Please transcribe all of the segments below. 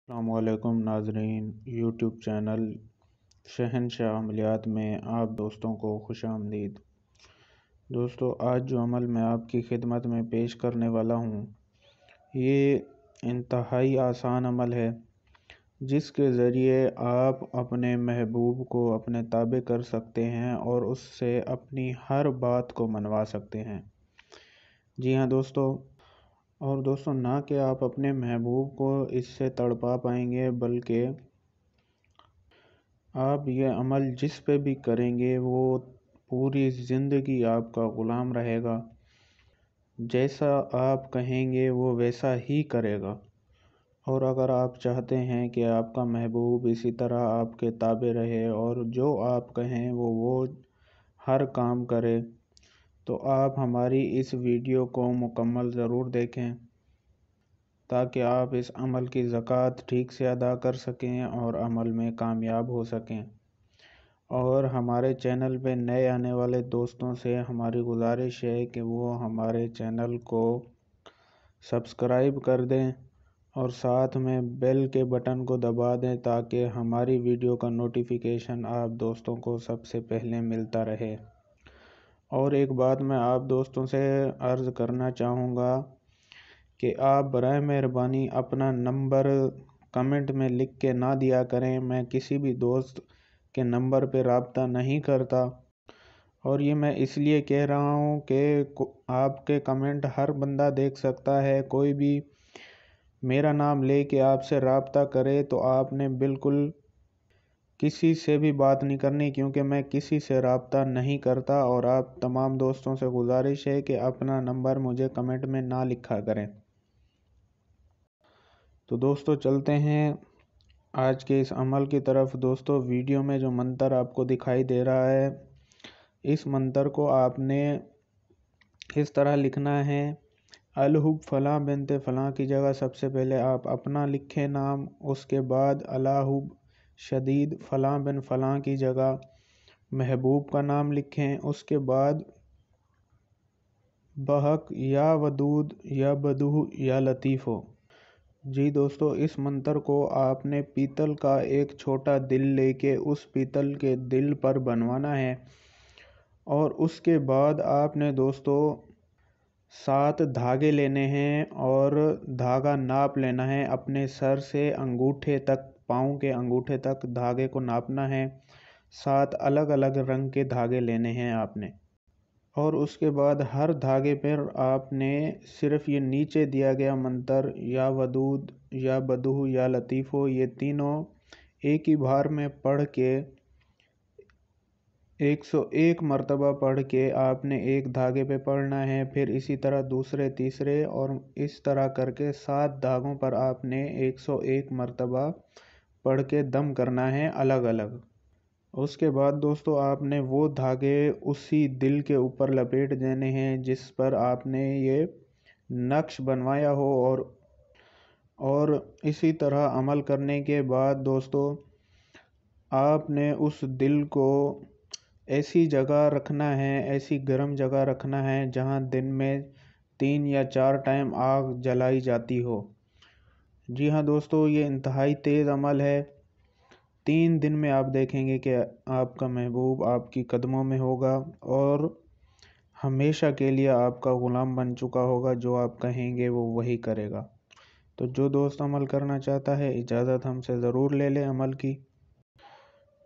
السلام علیکم ناظرین، یوٹیوب چینل شہنشاہ عملیات میں آپ دوستوں کو خوش آمدید۔ دوستو، آج جو عمل میں آپ کی خدمت میں پیش کرنے والا ہوں یہ انتہائی آسان عمل ہے، جس کے ذریعے آپ اپنے محبوب کو اپنے تابع کر سکتے ہیں اور اس سے اپنی ہر بات کو منوا سکتے ہیں۔ جی ہاں دوستو، اور دوستو نہ کہ آپ اپنے محبوب کو اس سے تڑپا پائیں گے، بلکہ آپ یہ عمل جس پہ بھی کریں گے وہ پوری زندگی آپ کا غلام رہے گا۔ جیسا آپ کہیں گے وہ ویسا ہی کرے گا، اور اگر آپ چاہتے ہیں کہ آپ کا محبوب اسی طرح آپ کے تابع رہے اور جو آپ کہیں وہ ہر کام کرے، تو آپ ہماری اس ویڈیو کو مکمل ضرور دیکھیں تاکہ آپ اس عمل کی زکوٰۃ ٹھیک سے ادا کر سکیں اور عمل میں کامیاب ہو سکیں۔ اور ہمارے چینل پہ نئے آنے والے دوستوں سے ہماری گزارش ہے کہ وہ ہمارے چینل کو سبسکرائب کر دیں اور ساتھ میں بیل کے بٹن کو دبا دیں تاکہ ہماری ویڈیو کا نوٹیفیکیشن آپ دوستوں کو سب سے پہلے ملتا رہے۔ اور ایک بات میں آپ دوستوں سے عرض کرنا چاہوں گا کہ آپ برائے مہربانی اپنا نمبر کمنٹ میں لکھ کے نہ دیا کریں۔ میں کسی بھی دوست کے نمبر پہ رابطہ نہیں کرتا، اور یہ میں اس لیے کہہ رہا ہوں کہ آپ کے کمنٹ ہر بندہ دیکھ سکتا ہے۔ کوئی بھی میرا نام لے کے آپ سے رابطہ کرے تو آپ نے بالکل کسی سے بھی بات نہیں کرنی، کیونکہ میں کسی سے رابطہ نہیں کرتا۔ اور آپ تمام دوستوں سے گزارش ہے کہ اپنا نمبر مجھے کمنٹ میں نہ لکھا کریں۔ تو دوستو چلتے ہیں آج کے اس عمل کی طرف۔ دوستو، ویڈیو میں جو منتر آپ کو دکھائی دے رہا ہے، اس منتر کو آپ نے اس طرح لکھنا ہے: الحب فلاں بنت فلاں کی جگہ سب سے پہلے آپ اپنا لکھیں نام، اس کے بعد الحب شدید فلاں بن فلاں کی جگہ محبوب کا نام لکھیں، اس کے بعد بحق یا ودود یا بدوح یا لطیف ہو۔ جی دوستو، اس منتر کو آپ نے پیتل کا ایک چھوٹا دل لے کے اس پیتل کے دل پر بنوانا ہے، اور اس کے بعد آپ نے دوستو 7 دھاگے لینے ہیں اور دھاگا ناپ لینا ہے اپنے سر سے انگوٹھے تک، پاؤں کے انگوٹھے تک دھاگے کو ناپنا ہے۔ 7 الگ الگ رنگ کے دھاگے لینے ہیں آپ نے، اور اس کے بعد ہر دھاگے پر آپ نے صرف یہ نیچے دیا گیا منتر یا ودود یا بدوح یا لطیف ہو، یہ تینوں ایک ہی بار میں پڑھ کے 101 مرتبہ پڑھ کے آپ نے ایک دھاگے پہ پڑھنا ہے، پھر اسی طرح دوسرے تیسرے، اور اس طرح کر کے 7 دھاگوں پر آپ نے 101 مرتبہ پڑھ کے دم کرنا ہے الگ الگ۔ اس کے بعد دوستو آپ نے وہ دھاگے اسی دل کے اوپر لپیٹ دینے ہیں جس پر آپ نے یہ نقش بنوایا ہو، اور اسی طرح عمل کرنے کے بعد دوستو آپ نے اس دل کو ایسی جگہ رکھنا ہے، ایسی گرم جگہ رکھنا ہے جہاں دن میں 3 یا 4 ٹائم آگ جلائی جاتی ہو۔ جی ہاں دوستو، یہ انتہائی تیز عمل ہے۔ 3 دن میں آپ دیکھیں گے کہ آپ کا محبوب آپ کی قدموں میں ہوگا اور ہمیشہ کے لیے آپ کا غلام بن چکا ہوگا۔ جو آپ کہیں گے وہ وہی کرے گا۔ تو جو دوست عمل کرنا چاہتا ہے اجازت ہم سے ضرور لے لے عمل کی۔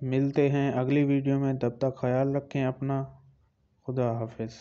ملتے ہیں اگلی ویڈیو میں، تب تک خیال رکھیں اپنا۔ خدا حافظ۔